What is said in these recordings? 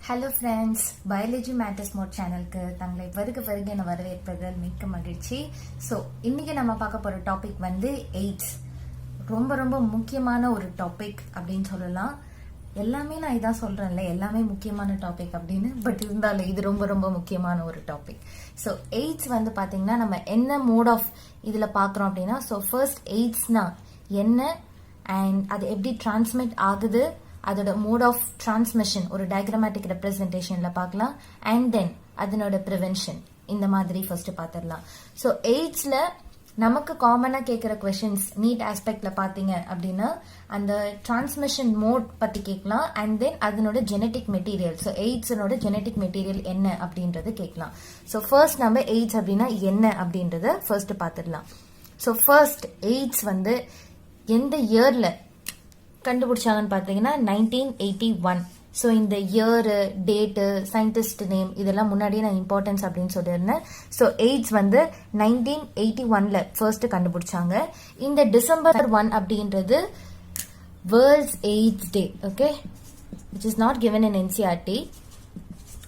Hello friends, biology matters மோர் சேனலுக்கு தங்களை வருக என வரவேற்பதில் மிக்க மகிழ்ச்சி. ஸோ இன்னைக்கு நம்ம பார்க்க போகிற டாபிக் வந்து எய்ட்ஸ். ரொம்ப ரொம்ப முக்கியமான ஒரு டாபிக் அப்படின்னு சொல்லலாம். எல்லாமே நான் இதான் சொல்கிறேன்ல, எல்லாமே முக்கியமான டாபிக் அப்படின்னு. பட் இருந்தாலும் இது ரொம்ப ரொம்ப முக்கியமான ஒரு டாபிக். ஸோ எய்ட்ஸ் வந்து பார்த்தீங்கன்னா நம்ம என்ன மோட் ஆஃப் இதில் பார்க்குறோம் அப்படின்னா, ஸோ ஃபர்ஸ்ட் எய்ட்ஸ்னா என்ன அண்ட் அது எப்படி டிரான்ஸ்மிட் ஆகுது, அதோட மோட் ஆஃப் டிரான்ஸ்மிஷன் ஒரு டயக்ராமேட்டிக் ரெப்ரஸன்டேஷன்ல பார்க்கலாம். அண்ட் தென் அதனோட ப்ரிவென்ஷன், இந்த மாதிரி ஃபர்ஸ்ட் பார்த்துடலாம். ஸோ எய்ட்ஸ்ல நமக்கு காமனா கேட்கிற கொஸ்டின்ஸ் நீட் ஆஸ்பெக்ட்ல பாத்தீங்க அப்படின்னா அந்த டிரான்ஸ்மிஷன் மோட் பத்தி கேட்கலாம். அண்ட் தென் அதனோட ஜெனட்டிக் மெட்டீரியல், ஸோ எய்ட்ஸனோட ஜெனட்டிக் மெட்டீரியல் என்ன அப்படின்றது கேட்கலாம். ஸோ ஃபர்ஸ்ட் நம்ம எய்ட்ஸ் அப்படின்னா என்ன அப்படின்றத ஃபர்ஸ்ட் பார்த்துடலாம். ஸோ ஃபர்ஸ்ட் எய்ட்ஸ் வந்து எந்த இயர்ல கண்டுபிடிச்சாங்கன்னு பார்த்தீங்கன்னா 1981. ஸோ இந்த இயரு, டேட்டு, சயின்டிஸ்ட் நேம் இதெல்லாம் முன்னாடியே நான் இம்பார்ட்டன்ஸ் அப்படின்னு சொல்லியிருந்தேன். ஸோ எய்ட்ஸ் வந்து 1981ல ஃபர்ஸ்ட் கண்டுபிடிச்சாங்க. இந்த December 1 அப்படின்றது world's AIDS day. Okay, which is not given in NCERT.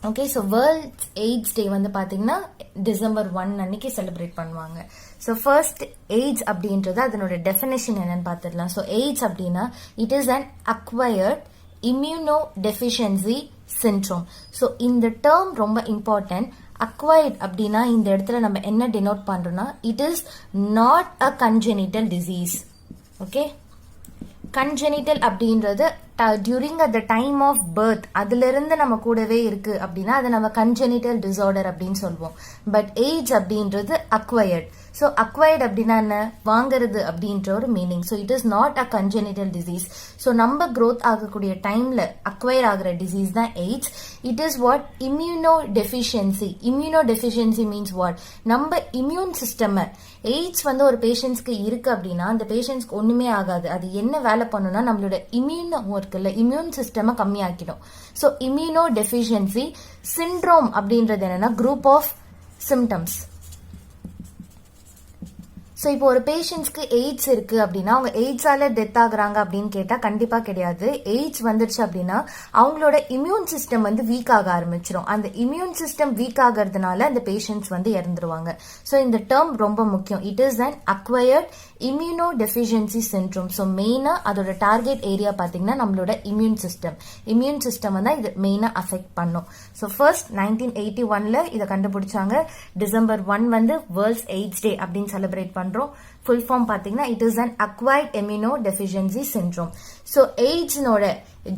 Okay, so world's AIDS டே வந்து பார்த்தீங்கன்னா December 1 அன்னைக்கு செலிப்ரேட் பண்ணுவாங்க. ஸோ ஃபர்ஸ்ட் எய்ட்ஸ் அப்படின்றது அதனோட டெஃபினேஷன் என்னன்னு பார்த்துடலாம். ஸோ எய்ட்ஸ் அப்படின்னா it is an acquired immunodeficiency syndrome. So இந்த டேர்ம் ரொம்ப இம்பார்ட்டன்ட். அக்வயர்ட் அப்படின்னா இந்த இடத்துல நம்ம என்ன டினோட் பண்றோம்னா it is not a congenital disease. Okay, congenital அப்படின்றது during at the time of birth அதுல இருந்து நம்ம கூடவே இருக்கு அப்படின்னா அதை நம்ம கன்ஜெனிட்டல் டிசார்டர் அப்படின்னு சொல்லுவோம். பட் எய்ட்ஸ் அப்படின்றது அக்வயர்ட். ஸோ அக்வயர்ட் அப்படின்னா என்ன, வாங்குறது அப்படின்ற ஒரு meaning. So it is not a congenital disease. So நம்ம க்ரோத் ஆகக்கூடிய டைம்ல அக்வயர் ஆகிற டிசீஸ் தான் AIDS. It is what immuno deficiency. Immuno deficiency means what, நம்ம இம்யூன் சிஸ்டம் எய்ட்ஸ் வந்து ஒரு பேஷண்ட்ஸ்க்கு இருக்கு அப்படின்னா அந்த பேஷண்ட்ஸ்க்கு ஒண்ணுமே ஆகாது. அது என்ன வேலை பண்ணுன்னா நம்மளோட இம்யூன் சிஸ்டம் கம்மியாக்கிடும். ஸோ இம்யூனோ டெஃபிஷியன்சி சிண்ட்ரோம் அப்படின்றது என்னன்னா குரூப் ஆஃப் சிம்டம்ஸ். ஸோ இப்போ ஒரு பேஷண்ட்ஸ்க்கு எய்ட்ஸ் இருக்கு அப்படின்னா அவங்க எய்ட்ஸால டெத் ஆகுறாங்க அப்படின்னு கேட்டா கண்டிப்பா கிடையாது. எய்ட்ஸ் வந்துருச்சு அப்படின்னா அவங்களோட இம்யூன் சிஸ்டம் வந்து வீக் ஆக ஆரம்பிச்சிடும். அந்த இம்யூன் சிஸ்டம் வீக் ஆகிறதுனால அந்த பேஷண்ட்ஸ் வந்து இறந்துருவாங்க. ஸோ இந்த டேர்ம் ரொம்ப முக்கியம். It is an acquired immunodeficiency syndrome. So மெயினா அதோட டார்கெட் ஏரியா பாத்தீங்கன்னா நம்மளோட இம்யூன் சிஸ்டம் தான் இது மெயினா அஃபெக்ட் பண்ணும். ஸோ ஃபர்ஸ்ட் 1981ல இதை கண்டுபிடிச்சாங்க. December 1 வந்து வேர்ல்ட்ஸ் எய்ட்ஸ் டே அப்படின்னு செலிப்ரேட் பண்றோம். ஃபுல் ஃபார்ம் பாத்தீங்கன்னா it is an acquired immunodeficiency syndrome. So எய்ட்ஸ்னோட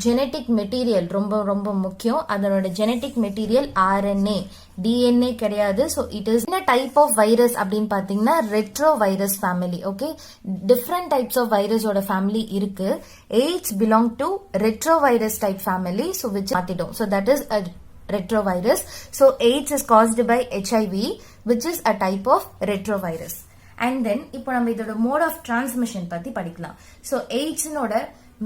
ஜெனட்டிக் மெட்டீரியல் ரொம்ப ரொம்ப முக்கியம். அதனோட ஜெனட்டிக் மெட்டீரியல் RNA, DNA கிடையாது. ஸோ இட் இஸ் என்ன டைப் ஆஃப் வைரஸ் அப்படின்னு பாத்தீங்கன்னா retrovirus family. Okay, different types of வைரஸோட ஃபேமிலி இருக்கு. AIDS belong to retrovirus type family. So which மாத்திட்டோம். So that is a retrovirus. So AIDS is caused by HIV, which is a type of retrovirus. And then இப்போ நம்ம இதோட mode of transmission பத்தி படிக்கலாம். So எய்ட்ஸ்னோட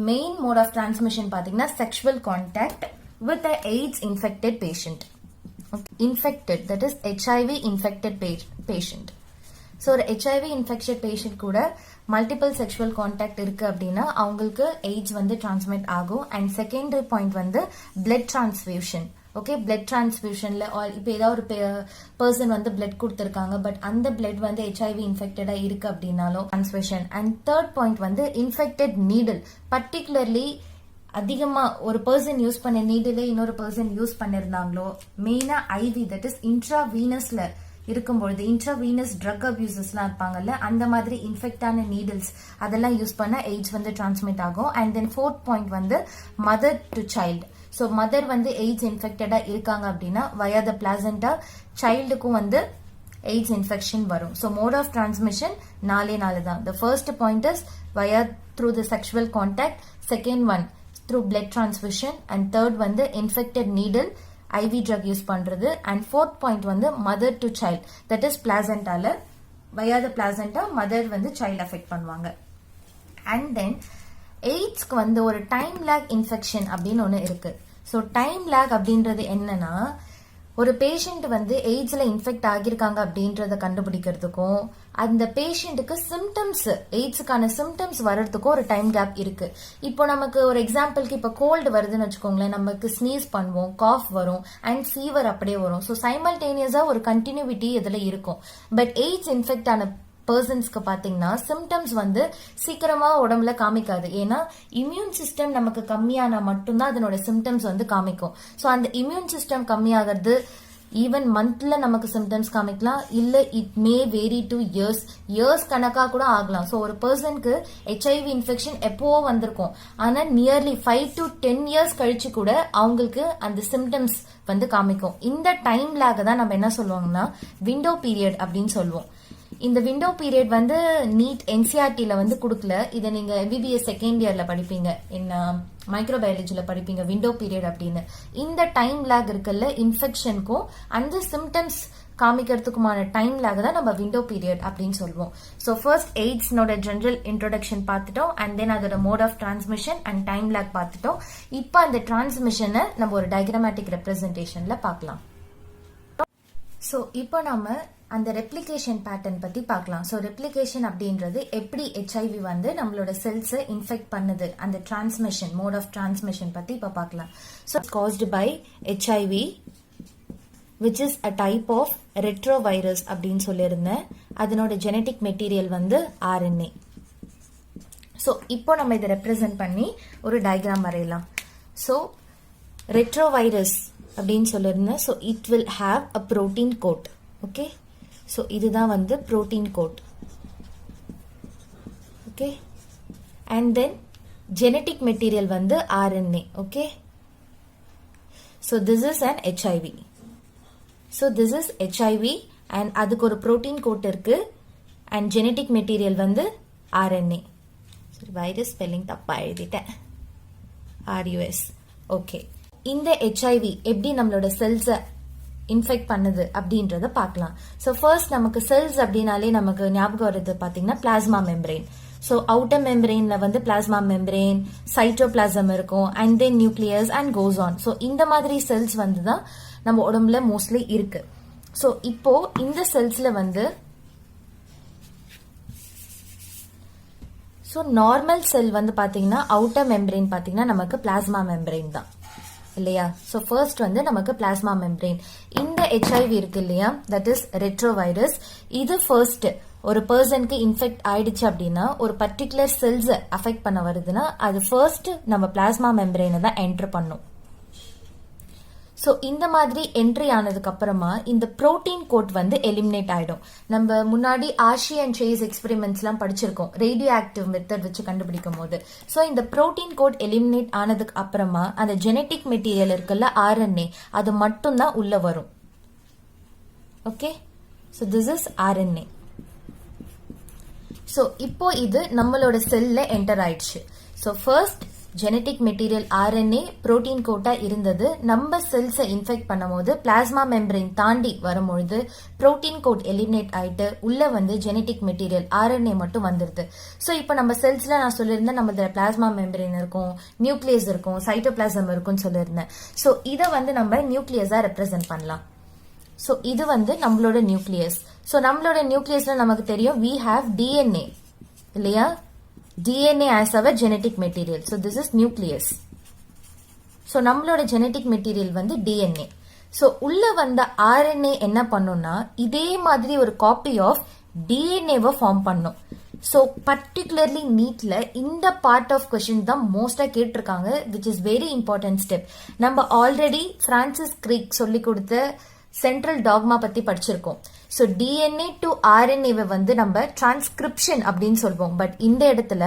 main mode of transmission பாத்தீங்கன்னா sexual contact with a AIDS infected patient. Infected, that is HIV infected patient. So ஒரு HIV infected patient கூட multiple sexual contact இருக்கு அப்படின்னா அவங்களுக்கு எய்ட்ஸ் வந்து டிரான்ஸ்மிட் ஆகும். அண்ட் செகண்டரி பாயிண்ட் வந்து பிளட் டிரான்ஸ்ஃபியூஷன். ஓகே, பிளட் டிரான்ஸ்ஃபியூஷன்ல இப்போ ஏதாவது ஒரு பர்சன் வந்து பிளட் கொடுத்துருக்காங்க, பட் அந்த பிளட் வந்து HIV இன்ஃபெக்டடா இருக்கு அப்படின்னாலும் டிரான்ஸ்ஃபியூஷன். அண்ட் தேர்ட் பாயிண்ட் வந்து இன்ஃபெக்டட் நீடில். பர்டிகுலர்லி அதிகமா ஒரு பர்சன் யூஸ் பண்ண நீடிலே இன்னொரு பர்சன் யூஸ் பண்ணிருந்தாங்களோ, மெயினா IV, தட் இஸ் இன்ட்ராவீனஸ்ல இருக்கும்பொழுது இன்ட்ராவீனஸ் ட்ரக் அபியூசஸ்லாம் இருப்பாங்கல்ல, அந்த மாதிரி இன்ஃபெக்டான நீடில்ஸ் அதெல்லாம் யூஸ் பண்ண எய்ட்ஸ் வந்து டிரான்ஸ்மிட் ஆகும். அண்ட் தென் ஃபோர்த் பாயிண்ட் வந்து mother to child. So mother வந்து எய்ட்ஸ் இன்ஃபெக்டடா இருக்காங்க அப்படின்னா வயா த பிளாசண்டா சைல்டுக்கும் வந்து எய்ட்ஸ் இன்ஃபெக்ஷன் வரும். ஸோ மோட் ஆஃப் டிரான்ஸ்மிஷன் நாலே தான். The first point is via through the sexual contact, second one through blood transfusion, and third வந்து infected needle IV drug use பண்றது, அண்ட் ஃபோர்த் பாயிண்ட் வந்து mother to child, that is பிளாசண்டால via the placenta mother வந்து child affect பண்ணுவாங்க. And then எய்ட்ஸ்க்கு வந்து ஒரு time lakh infection அப்படின்னு ஒன்று இருக்கு. ஸோ டைம் லேக் அப்படின்றது என்னன்னா ஒரு பேஷண்ட் வந்து எய்ட்ஸ்ல இன்ஃபெக்ட் ஆகியிருக்காங்க அப்படின்றத கண்டுபிடிக்கிறதுக்கும் அந்த பேஷண்ட்டுக்கு சிம்டம்ஸ் எய்ட்ஸுக்கான சிம்டம்ஸ் வர்றதுக்கும் ஒரு டைம் கேப் இருக்கு. இப்போ நமக்கு ஒரு எக்ஸாம்பிளுக்கு இப்போ கோல்டு வருதுன்னு வச்சுக்கோங்களேன், நமக்கு ஸ்னீஸ் பண்ணுவோம், காஃப் வரும் அண்ட் ஃபீவர் அப்படியே வரும். ஸோ சைமல்டேனியஸா ஒரு கண்டினியூவிட்டி இதுல இருக்கும். பட் எய்ட்ஸ் இன்ஃபெக்ட் ஆன பர்சன்ஸ்க்கு பாத்தீங்கன்னா சிம்டம்ஸ் வந்து சீக்கிரமா உடம்புல காமிக்காது. ஏன்னா இம்யூன் சிஸ்டம் நமக்கு கம்மியானா மட்டும்தான் அதனோட சிம்டம்ஸ் வந்து காமிக்கும். ஸோ அந்த இம்யூன் சிஸ்டம் கம்மியாகிறது ஈவன் மந்த்ல நமக்கு சிம்டம்ஸ் காமிக்கலாம், இல்ல it may vary two years கணக்கா கூட ஆகலாம். ஸோ ஒரு பர்சனுக்கு HIV இன்ஃபெக்ஷன் எப்பவோ வந்திருக்கும், ஆனா நியர்லி 5 to 10 இயர்ஸ் கழிச்சு கூட அவங்களுக்கு அந்த சிம்டம்ஸ் வந்து காமிக்கும். இந்த டைம் லேக் தான் நம்ம என்ன சொல்லுவாங்கன்னா விண்டோ பீரியட் அப்படின்னு சொல்லுவோம். இந்த விண்டோ பீரியட் வந்து நீட் NCERT-ல வந்து கொடுக்கல. இதை நீங்க MBBS செகண்ட் இயர்ல படிப்பீங்க, என்ன மைக்ரோபயாலஜில படிப்பீங்க விண்டோ பீரியட் அப்படின்னு. இந்த டைம் லேக் இருக்குல்ல இன்ஃபெக்ஷனுக்கும் அந்த சிம்டம்ஸ் காமிக்கிறதுக்குமான டைம் லேக் தான் நம்ம விண்டோ பீரியட் அப்படின்னு சொல்லுவோம். ஸோ ஃபர்ஸ்ட் எய்ட்ஸ்னோட ஜெனரல் இன்ட்ரோடக்ஷன் பார்த்துட்டோம் அண்ட் தென் அதோட mode of transmission and time lag பார்த்துட்டோம். இப்போ அந்த டிரான்ஸ்மிஷனை நம்ம ஒரு டயக்ராமேட்டிக் ரெப்ரசன்டேஷன்ல பார்க்கலாம். ஸோ இப்போ நம்ம அந்த ரெப்ளிகேஷன் பேட்டர்ன் பத்தி பார்க்கலாம். ஸோ ரெப்ளிகேஷன் அப்படின்றது எப்படி HIV வந்து நம்மளோட செல்ஸை இன்ஃபெக்ட் பண்ணுது, அந்த டிரான்ஸ்மிஷன் மோட் ஆஃப் டிரான்ஸ்மிஷன் பத்தி இப்போ பார்க்கலாம். So caused by HIV which is a type of retrovirus அப்படின்னு சொல்லியிருந்தேன். அதனோட ஜெனட்டிக் மெட்டீரியல் வந்து RNA. ஸோ இப்போ நம்ம இதை ரெப்ரசென்ட் பண்ணி ஒரு டயக்ராம் வரையலாம். ஸோ ரெட்ரோவைரஸ் அப்படின்னு சொல்லியிருந்தேன். So it will have a protein code. Okay, so இதுதான் வந்து protein code. Okay, and then genetic material வந்து RNA. Okay, so this is an HIV. So this is HIV and அதுக்கு ஒரு protein code இருக்கு and genetic material வந்து RNA. Virus spelling தப்பா எழுதிட்டேன், RUS. Okay, இந்த HIV எப்படி நம்மளோட செல்ஸை இன்ஃபெக்ட் பண்ணுது அப்படின்றத பார்க்கலாம். ஸோ ஃபர்ஸ்ட் நமக்கு செல்ஸ் அப்படின்னாலே நமக்கு ஞாபகம் வருது பார்த்தீங்கன்னா பிளாஸ்மா மெம்பரேன். ஸோ அவுட்டர் மெம்பரேன்ல வந்து பிளாஸ்மா மெம்பரேன், சைட்டோபிளாசம் இருக்கும் and then nucleus and goes on. So இந்த மாதிரி செல்ஸ் வந்து தான் நம்ம உடம்புல மோஸ்ட்லி இருக்கு. ஸோ இப்போ இந்த செல்ஸ்ல வந்து ஸோ நார்மல் செல் வந்து பாத்தீங்கன்னா அவுட்டர் மெம்பரேன் பாத்தீங்கன்னா நமக்கு பிளாஸ்மா மெம்பரேன் தான் இல்லையா. ஸோ ஃபர்ஸ்ட் வந்து நமக்கு பிளாஸ்மா மெம்பரேன். இந்த HIV இருக்கு இல்லையா, தட் இஸ் ரெட்ரோவைரஸ். இது ஃபர்ஸ்ட் ஒரு பர்சனுக்கு இன்ஃபெக்ட் ஆயிடுச்சு அப்படின்னா ஒரு பர்டிகுலர் செல்ஸ் அஃபெக்ட் பண்ண வருதுன்னா அது ஃபர்ஸ்ட் நம்ம பிளாஸ்மா மெம்பரேனை தான் என்டர் பண்ணும். ஸோ இந்த மாதிரி என்ட்ரி ஆனதுக்கு அப்புறமா இந்த புரோட்டீன் கோட் வந்து எலிமினேட் ஆயிடும். நம்ம முன்னாடி ஆஷி அண்ட் சேஸ் எக்ஸ்பெரிமெண்ட்ஸ் எல்லாம் படிச்சிருக்கோம் ரேடியோ ஆக்டிவ் மெத்தட் வச்சு கண்டுபிடிக்கும் போது. ஸோ இந்த புரோட்டீன் கோட் எலிமினேட் ஆனதுக்கு அப்புறமா அந்த ஜெனட்டிக் மெட்டீரியல் இருக்குல்ல RNA அது மட்டும்தான் உள்ள வரும். Okay, so this is RNA. So இப்போ இது நம்மளோட செல்ல என்டர் ஆயிடுச்சு. So first genetic material RNA protein கோட்டா இருந்தது. நம்ம செல்ஸை இன்ஃபெக்ட் பண்ணும் போது பிளாஸ்மா மெம்பரேன் தாண்டி வரும்பொழுது புரோட்டீன் கோட் எலிமினேட் ஆயிட்டு உள்ள வந்து ஜெனட்டிக் மெட்டீரியல் RNA மட்டும் வந்துருது. ஸோ இப்போ நம்ம செல்ஸ்ல நான் சொல்லியிருந்தேன் நம்ம பிளாஸ்மா மெம்பரேன் இருக்கும், நியூக்ளியஸ் இருக்கும், சைட்டோபிளாசம் இருக்கும்னு சொல்லியிருந்தேன். ஸோ இதை வந்து நம்ம நியூக்ளியஸா ரெப்ரசென்ட் பண்ணலாம். ஸோ இது வந்து நம்மளோட நியூக்ளியஸ். ஸோ நம்மளோட நியூக்ளியஸ்ல நமக்கு தெரியும் we have DNA இல்லையா, DNA as our genetic material. So this is nucleus. So நம்மளோட genetic material வந்து DNA. So உள்ள வந்த RNA என்ன பண்ணும்னா இதே மாதிரி ஒரு காப்பி ஆஃப் DNA-வை ஃபார்ம் பண்ணும். ஸோ பர்டிகுலர்லி நீட்ல இந்த பார்ட் ஆஃப் கொஸ்டின் தான் மோஸ்டா கேட்டிருக்காங்க, which is very important step. நம்ம ஆல்ரெடி பிரான்சிஸ் கிரிக் சொல்லி கொடுத்த சென்ட்ரல் டாக்மா பத்தி படிச்சிருக்கோம். ஸோ DNA டு RNA-வை வந்து நம்ம டிரான்ஸ்கிரிப்ஷன் அப்படின்னு சொல்வோம். பட் இந்த இடத்துல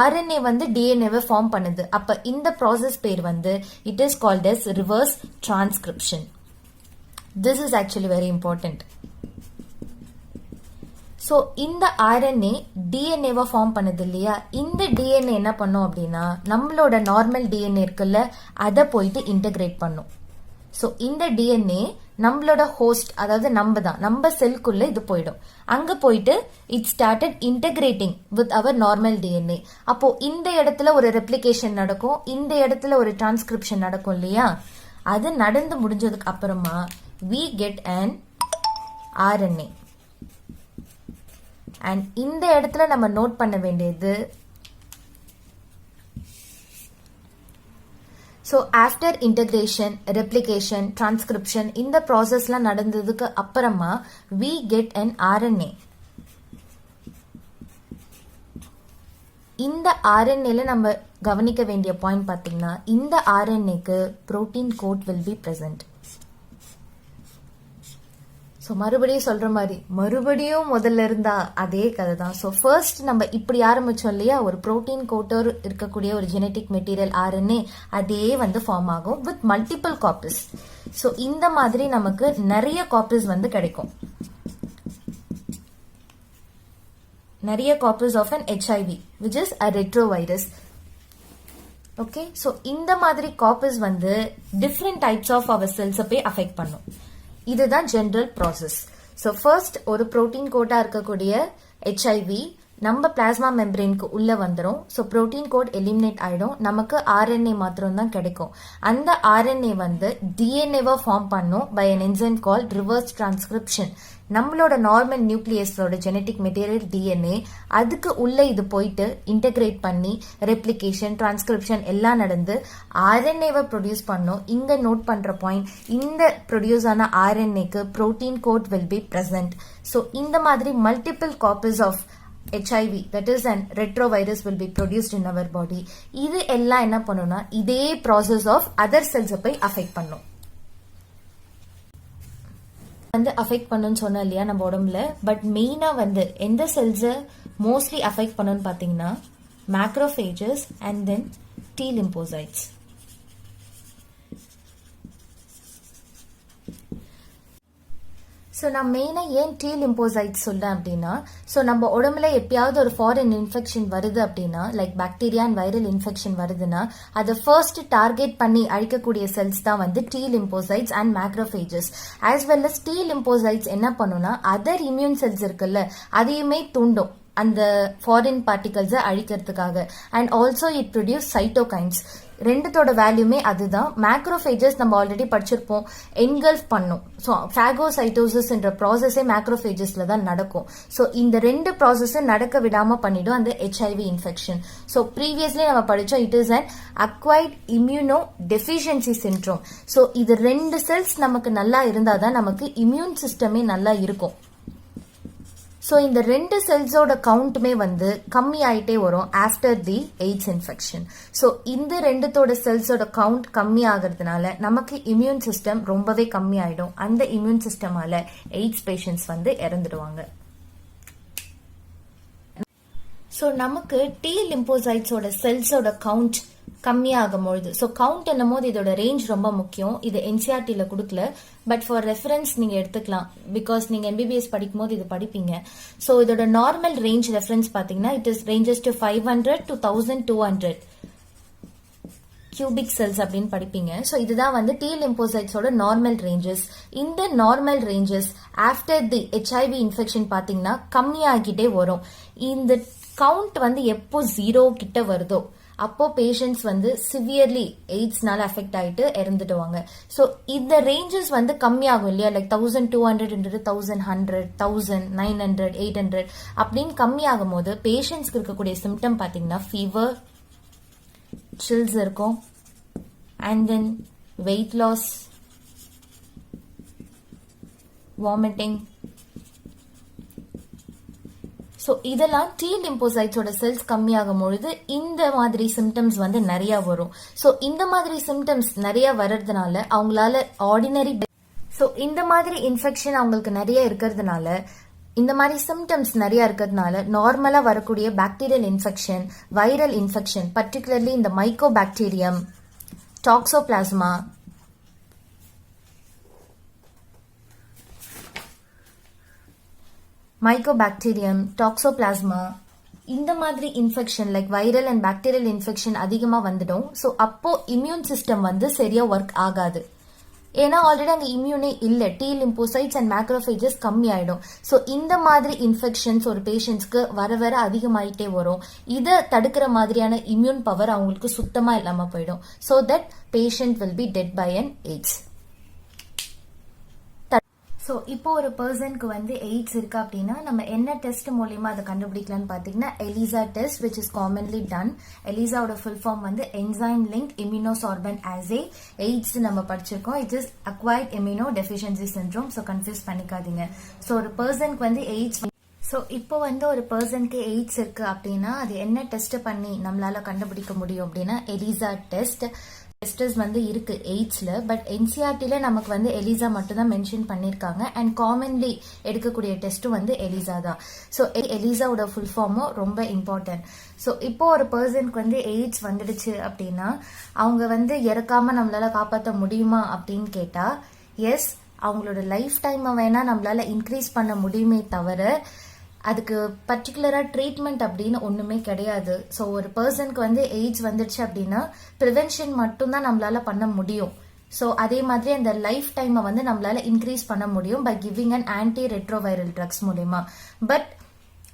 RNA வந்து DNA-வை ஃபார்ம் பண்ணுது. அப்ப இந்த ப்ராசஸ் பேர் வந்து it is called as reverse transcription. This is actually very important. So இந்த RNA DNA-வை ஃபார்ம் பண்ணுது இல்லையா, இந்த DNA என்ன பண்ணும் அப்படின்னா நம்மளோட நார்மல் DNA இருக்குல்ல அதை போயிட்டு இன்டகிரேட் பண்ணும். ஸோ இந்த DNA நம்மளோட ஹோஸ்ட், அதாவது நம்ம செல்குள்ள இது போயிடும். அங்க போயிட்டு it started integrating with our normal DNA. அப்போ இந்த இடத்துல ஒரு ரெப்ளிகேஷன் நடக்கும், இந்த இடத்துல ஒரு டிரான்ஸ்கிரிப்ஷன் நடக்கும் இல்லையா. அது நடந்து முடிஞ்சதுக்கு அப்புறமா we get an RNA. and இந்த இடத்துல நம்ம நோட் பண்ண வேண்டியது, so after integration, replication, transcription இந்த ப்ராசஸ்லாம் நடந்ததுக்கு அப்புறமா we get an RNA. இந்த RNAல நம்ம கவனிக்க வேண்டிய பாயிண்ட் பாத்தீங்கன்னா, இந்த RNAக்கு protein coat will be present. So மறுபடியும் சொல்ற மாதிரி மறுபடியும் முதல்ல இருந்தா அதே கதை தான். ஸோ ஃபர்ஸ்ட் நம்ம இப்படி ஆரம்பிச்சோம் இல்லையா, ஒரு புரோட்டீன் கோட்டர் இருக்கக்கூடிய ஒரு ஜெனட்டிக் மெட்டீரியல் RNA அதே வந்து ஃபார்ம் ஆகும் வித் மல்டிபிள் காப்பீஸ். ஸோ இந்த மாதிரி நமக்கு நிறைய காப்பீஸ் வந்து கிடைக்கும், நிறைய copies of an HIV which is a retrovirus. Okay, so இந்த மாதிரி காப்பீஸ் வந்து டிஃப்ரெண்ட் டைப்ஸ் ஆஃப் அவர் செல்ஸை போய் அஃபெக்ட் பண்ணும். இதுதான் ஜெனரல் ப்ராசஸ். ஸோ ஃபர்ஸ்ட் ஒரு புரோட்டீன் கோட்டா இருக்கக்கூடிய HIV நம்ம பிளாஸ்மா மெம்பரேனுக்கு உள்ள வந்துடும். ஸோ புரோட்டீன் கோட் எலிமினேட் ஆயிடும், நமக்கு RNA மாத்திரம் தான் கிடைக்கும். அந்த RNA வந்து DNA-வா ஃபார்ம் பண்ணும் by an enzyme called reverse transcription. நம்மளோட நார்மல் நியூக்ளியஸோட ஜெனட்டிக் மெட்டீரியல் DNA அதுக்கு உள்ள இது போயிட்டு இன்டகிரேட் பண்ணி ரெப்ளிகேஷன், டிரான்ஸ்கிரிப்ஷன் எல்லாம் நடந்து RNA-வை ப்ரொடியூஸ் பண்ணும். இங்க நோட் பண்ற பாயிண்ட், இந்த ப்ரொடியூஸ் ஆன RNA-க்கு protein coat will be present. So இந்த மாதிரி multiple copies of HIV that is an retrovirus will be produced in our body. இது எல்லாம் என்ன பண்ணும்னா இதே ப்ராசஸ் ஆஃப் அதர் செல்ஸை போய் அஃபெக்ட் பண்ணும், வந்து அஃபெக்ட் பண்ணுன்னு சொன்னோம் இல்லையா நம்ம உடம்புல. பட் மெயினா வந்து எந்த செல்ஸை மோஸ்ட்லி அஃபெக்ட் பண்ணுன்னு பாத்தீங்கன்னா macrophages and then T lymphocytes. So நான் மெயினாக ஏன் T lymphocytes சொல்றேன் அப்படின்னா, ஸோ நம்ம உடம்புல எப்பயாவது ஒரு ஃபாரின் இன்ஃபெக்ஷன் வருது அப்படின்னா, like bacteria and viral infection வருதுன்னா அதை ஃபர்ஸ்ட் டார்கெட் பண்ணி அழிக்கக்கூடிய செல்ஸ் தான் வந்து T lymphocytes and macrophages. As well as T lymphocytes என்ன பண்ணுன்னா அதர் இம்யூன் செல்ஸ் இருக்குல்ல அதையுமே தூண்டும் அந்த ஃபாரின் பார்ட்டிகல்ஸை அழிக்கிறதுக்காக. And also it produce cytokines. ரெண்டுத்தோட வேல்யூமே அதுதான். மேக்ரோஃபேஜஸ் நம்ம ஆல்ரெடி படிச்சிருப்போம், என்கல்ஃப் பண்ணும். ஸோ ஃபேகோசைட்டோசிஸ் என்ற ப்ராசஸே மேக்ரோஃபேஜஸ்ல தான் நடக்கும். ஸோ இந்த ரெண்டு ப்ராசஸும் நடக்க விடாம பண்ணிடும் அந்த HIV இன்ஃபெக்ஷன். ஸோ ப்ரீவியஸ்லி நம்ம படிச்சோம், it is an acquired immunodeficiency syndrome. So இது ரெண்டு செல்ஸ் நமக்கு நல்லா இருந்தாதான் நமக்கு இம்யூன் சிஸ்டமே நல்லா இருக்கும். ஸோ இந்த ரெண்டு செல்ஸோட கவுண்ட்டுமே வந்து கம்மி ஆயிட்டே வரும் after the AIDS infection. So இந்த ரெண்டுத்தோட செல்ஸோட கவுண்ட் கம்மி ஆகிறதுனால நமக்கு இம்யூன் சிஸ்டம் ரொம்பவே கம்மி ஆயிடும். அந்த இம்யூன் சிஸ்டமால எய்ட்ஸ் பேஷண்ட்ஸ் வந்து இறந்துடுவாங்க. ஸோ நமக்கு T lymphocytes-ஓட செல்ஸோட கவுண்ட் கம்மியாகும் பொழுது, ஸோ கவுண்ட் என்னும் போது இதோட ரேஞ்ச் ரொம்ப முக்கியம். இது NCERT-ல கொடுக்கல, பட் ஃபார் ரெஃபரன்ஸ் நீங்க எடுத்துக்கலாம். பிகாஸ் நீங்க MBBS படிக்கும் போது இது படிப்பீங்க. ஸோ இதோட நார்மல் ரேஞ்ச் ரெஃபரன்ஸ் பாத்தீங்கன்னா it is ranges to 500 to 1200 cubic cells அப்படின்னு படிப்பீங்க. ஸோ இதுதான் வந்து T lymphocytes-ஓட நார்மல் ரேஞ்சஸ். இந்த normal ranges after the HIV infection பாத்தீங்கன்னா கம்மியாகிட்டே வரும். இந்த கவுண்ட் வந்து எப்போ 0 கிட்ட வருதோ அப்போ பேஷண்ட்ஸ் வந்து சிவியர்லி எய்ட்ஸ்னால அஃபெக்ட் ஆயிட்டு இறந்துடுவாங்க. ஸோ இந்த ரேஞ்சஸ் வந்து கம்மியாகும் இல்லையா, லைக் 1200 1100 1900 800 அப்படின்னு கம்மியாகும் போது பேஷண்ட்ஸ்க்கு இருக்கக்கூடிய சிம்டம் பாத்தீங்கன்னா ஃபீவர், சில்ஸ் இருக்கும், and then weight loss, vomiting. So இதெல்லாம் T lymphocytes-ஓட செல்ஸ் கம்மியாகும் பொழுது இந்த மாதிரி சிம்டம்ஸ் வந்து நிறைய வரும். ஸோ இந்த மாதிரி சிம்டம்ஸ் நிறைய வர்றதுனால அவங்களால ஆர்டினரி, ஸோ இந்த மாதிரி இன்ஃபெக்ஷன் அவங்களுக்கு நிறைய இருக்கிறதுனால, இந்த மாதிரி சிம்டம்ஸ் நிறைய இருக்கிறதுனால நார்மலா வரக்கூடிய bacterial infection, viral infection, particularly இந்த மைக்கோபாக்டீரியம், டாக்ஸோபிளாஸ்மா, மைக்கோபாக்டீரியம், டாக்ஸோபிளாஸ்மா, இந்த மாதிரி infection like viral and bacterial infection அதிகமா வந்துடும். ஸோ அப்போ இம்யூன் சிஸ்டம் வந்து சரியா ஒர்க் ஆகாது. ஏன்னா ஆல்ரெடி அங்கே இம்யூனே இல்லை, டி லிம்போசைட்ஸ் அண்ட் மேக்ரோஃபேஜஸ் கம்மி ஆயிடும். ஸோ இந்த மாதிரி இன்ஃபெக்ஷன்ஸ் ஒரு பேஷண்ட்ஸ்க்கு வர வர அதிகமாயிட்டே வரும். இதை தடுக்கிற மாதிரியான இம்யூன் பவர் அவங்களுக்கு சுத்தமா இல்லாம போயிடும். So that patient will be dead by an AIDS. So இப்போ ஒரு பர்சனுக்கு வந்து எய்ட்ஸ் இருக்கு அப்படின்னா நம்ம என்ன டெஸ்ட் மூலியமா அதை கண்டுபிடிக்கலாம்னு பார்த்தீங்கன்னா ELISA test, which is commonly done. எலிசாவோட ஃபுல் ஃபார்ம் வந்து enzyme link immunosorbent assay. AIDS நம்ம படிச்சிருக்கோம், it is acquired immunodeficiency syndrome. So confuse பண்ணிக்காதீங்க. ஸோ ஒரு பர்சனுக்கு வந்து எய்ட்ஸ், ஸோ இப்போ வந்து ஒரு பர்சனுக்கு எய்ட்ஸ் இருக்கு அப்படின்னா அது என்ன டெஸ்ட் பண்ணி நம்மளால கண்டுபிடிக்க முடியும் அப்படின்னா எலிசா டெஸ்ட். டெஸ்டஸ் வந்து இருக்கு எய்ட்ஸ்ல, பட் என்சிஆர்டில நமக்கு வந்து எலிசா மட்டும் தான் மென்ஷன் பண்ணிருக்காங்க. அண்ட் காமன்லி எடுக்கக்கூடிய டெஸ்ட்டும் வந்து எலிசா தான். ஸோ எலிசாவோட ஃபுல் ஃபார்மும் ரொம்ப இம்பார்ட்டன்ட். ஸோ இப்போ ஒரு பர்சனுக்கு வந்து எய்ட்ஸ் வந்துடுச்சு அப்படின்னா அவங்க வந்து இறக்காம நம்மளால காப்பாற்ற முடியுமா அப்படின்னு கேட்டா எஸ், அவங்களோட லைஃப் டைமை வேணா நம்மளால இன்க்ரீஸ் பண்ண முடியுமே தவிர அதுக்கு பர்டிகுலரா ட்ரீட்மெண்ட் அப்படின்னு ஒண்ணுமே கிடையாது. ஸோ ஒரு பர்சனுக்கு வந்து எய்ட்ஸ் வந்துடுச்சு அப்படின்னா ப்ரிவென்ஷன் மட்டும்தான் நம்மளால பண்ண முடியும். ஸோ அதே மாதிரி அந்த லைஃப் டைமை வந்து நம்மளால இன்க்ரீஸ் பண்ண முடியும் by giving an anti retroviral drugs மூலமா. பட்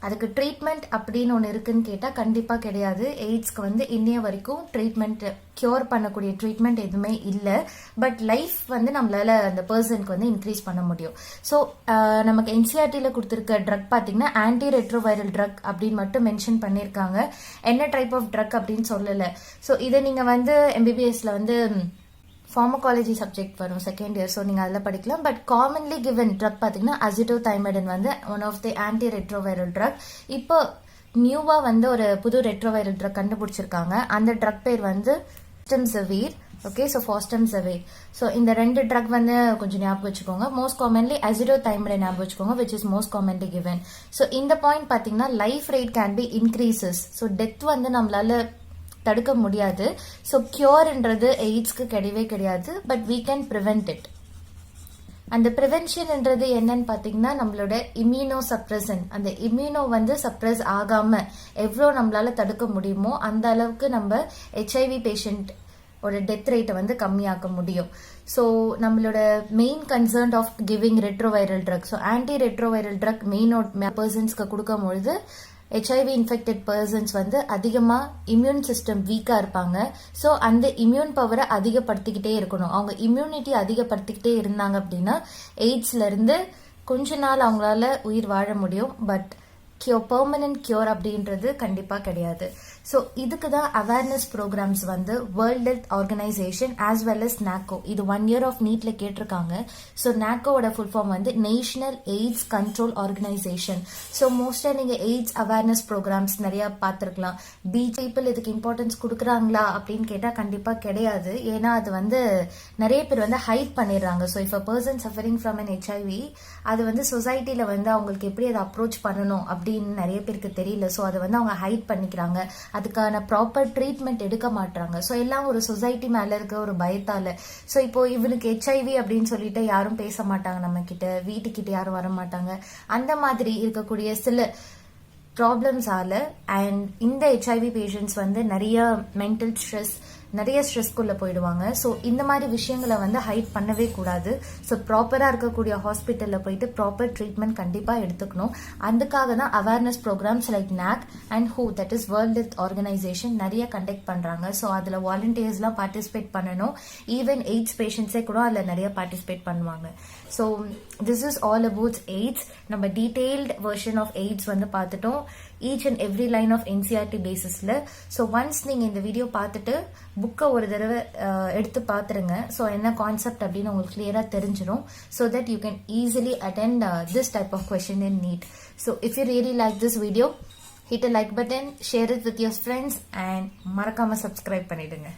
அதுக்கு ட்ரீட்மெண்ட் அப்படின்னு ஒன்று இருக்குன்னு கேட்டால் கண்டிப்பாக கிடையாது. எய்ட்ஸ்க்கு வந்து இன்னைய வரைக்கும் ட்ரீட்மெண்ட், கியூர் பண்ணக்கூடிய ட்ரீட்மெண்ட் எதுவுமே இல்லை. பட் லைஃப் வந்து நம்மளால அந்த பர்சனுக்கு வந்து இன்க்ரீஸ் பண்ண முடியும். ஸோ நமக்கு என்சிஆர்டியில் கொடுத்துருக்க ட்ரக் பார்த்தீங்கன்னா ஆன்டி ரெட்ரோவைரல் ட்ரக் அப்படின்னு மட்டும் மென்ஷன் பண்ணியிருக்காங்க. என்ன டைப் ஆஃப் ட்ரக் அப்படின்னு சொல்லலை. ஸோ இதை நீங்கள் வந்து எம்பிபிஎஸ்ல வந்து ஃபார்மகாலஜி சப்ஜெக்ட் வரும் செகண்ட் இயர், ஸோ நீங்கள் அதில் படிக்கலாம். பட் காமன்லி கிவன் ட்ரக் பார்த்தீங்கன்னா அசிடோதைமடின் வந்து one of the anti retroviral drug. இப்போ நியூவா வந்து ஒரு புது ரெட்ரோவைரல் ட்ரக் கண்டுபிடிச்சிருக்காங்க. அந்த ட்ரக் பேர் வந்து fostemsavir. Okay, so fostemsavir. So இந்த ரெண்டு ட்ரக் வந்து கொஞ்சம் ஞாபகம் வச்சுக்கோங்க. மோஸ்ட் காமன்லி அசிடோதைமடின் ஞாபகம் வச்சுக்கோங்க, which is most commonly given. So இந்த பாயிண்ட் பார்த்தீங்கன்னா life rate can be increases. So death வந்து நம்மளால தடுக்க முடியாது. ஸோ கியூர்ன்றது எய்ட்ஸ்க்கு கிடையவே கிடையாது, but we can prevent it. அந்த ப்ரிவென்ஷன்ன்றது என்னன்னு பார்த்தீங்கன்னா நம்மளோட இம்யூனோ சப்ரசன், அந்த இம்யூனோ வந்து சப்ரஸ் ஆகாம எவ்வளோ நம்மளால தடுக்க முடியுமோ அந்த அளவுக்கு நம்ம ஹெச்ஐவி பேஷண்ட் ஒரு டெத் ரேட்டை வந்து கம்மியாக்க முடியும். ஸோ நம்மளோட main concern of giving retroviral drug, so anti retroviral drug main பர்சன்ஸ்க்கு கொடுக்கும் பொழுது ஹெச்ஐவி இன்ஃபெக்டட் பர்சன்ஸ் வந்து அதிகமாக இம்யூன் சிஸ்டம் வீக்காக இருப்பாங்க. ஸோ அந்த இம்யூன் பவரை அதிகப்படுத்திக்கிட்டே இருக்கணும். அவங்க இம்யூனிட்டி அதிகப்படுத்திக்கிட்டே இருந்தாங்க அப்படின்னா எய்ட்ஸ்லேருந்து கொஞ்ச நாள் அவங்களால உயிர் வாழ முடியும். பட் பெர்மனன்ட் கியூர் அப்படின்றது கண்டிப்பாக கிடையாது. ஸோ இதுக்கு தான் அவேர்னஸ் ப்ரோக்ராம்ஸ் வந்து World Health Organization as well as NACO, இது 1 year ஆஃப் நீட்ல கேட்டிருக்காங்க. ஸோ நாக்கோவோட ஃபுல் ஃபார்ம் வந்து National AIDS Control Organisation. So மோஸ்ட்டாக நீங்கள் எய்ட்ஸ் அவேர்னஸ் ப்ரோக்ராம்ஸ் நிறையா பார்த்துருக்கலாம். பீப்புள் இதுக்கு இம்பார்ட்டன்ஸ் கொடுக்குறாங்களா அப்படின்னு கேட்டால் கண்டிப்பாக கிடையாது. ஏன்னா அது வந்து நிறைய பேர் வந்து ஹைட் பண்ணிடுறாங்க. So if a person suffering from an HIV அது வந்து சொசைட்டியில் வந்து அவங்களுக்கு எப்படி அதை அப்ரோச் பண்ணணும் அப்படின்னு நிறைய பேருக்கு தெரியல. ஸோ அதை வந்து அவங்க ஹைட் பண்ணிக்கிறாங்க, அதுக்கான ப்ராப்பர் ட்ரீட்மெண்ட் எடுக்க மாட்டாங்க. ஸோ எல்லாம் ஒரு சொசைட்டி மேல இருக்க ஒரு பயத்தால. ஸோ இப்போ இவனுக்கு ஹெச்ஐவி அப்படின்னு சொல்லிட்டு யாரும் பேச மாட்டாங்க, நம்ம கிட்ட வீட்டுக்கிட்ட யாரும் வர மாட்டாங்க. அந்த மாதிரி இருக்கக்கூடிய சில ப்ராப்ளம்ஸால அண்ட் இந்த ஹெச்ஐவி பேஷண்ட்ஸ் வந்து நிறைய மென்டல் ஸ்ட்ரெஸ், நிறைய ஸ்ட்ரெஸ்க்குள்ள போயிடுவாங்க. ஸோ இந்த மாதிரி விஷயங்களை வந்து ஹைட் பண்ணவே கூடாது. ஸோ ப்ராப்பராக இருக்கக்கூடிய ஹாஸ்பிட்டலில் போயிட்டு ப்ராப்பர் ட்ரீட்மெண்ட் கண்டிப்பாக எடுத்துக்கணும். அதுக்காக தான் awareness programmes like NACO and ஹூ, that is World Health Organization நிறைய கண்டக்ட் பண்ணுறாங்க. ஸோ அதில் வாலண்டியர்ஸ்லாம் பார்ட்டிசிபேட் பண்ணணும். ஈவன் எய்ட்ஸ் பேஷண்ட்ஸே கூட அதில் நிறைய பார்ட்டிசிபேட் பண்ணுவாங்க. So this is all about AIDS. நம்ம டீடைல்டு வெர்ஷன் ஆஃப் எய்ட்ஸ் வந்து பார்த்துட்டோம், each and every line of NCERT பேசிஸில். ஸோ ஒன்ஸ் நீங்கள் இந்த வீடியோ பார்த்துட்டு புக்கை ஒரு தடவை எடுத்து பார்த்துருங்க. ஸோ என்ன கான்செப்ட் அப்படின்னு உங்களுக்கு கிளியராக தெரிஞ்சிடும். So that you can easily attend this type of question in need. So if you really like this video, hit a like button, share it with your friends and மறக்காம subscribe பண்ணிடுங்க.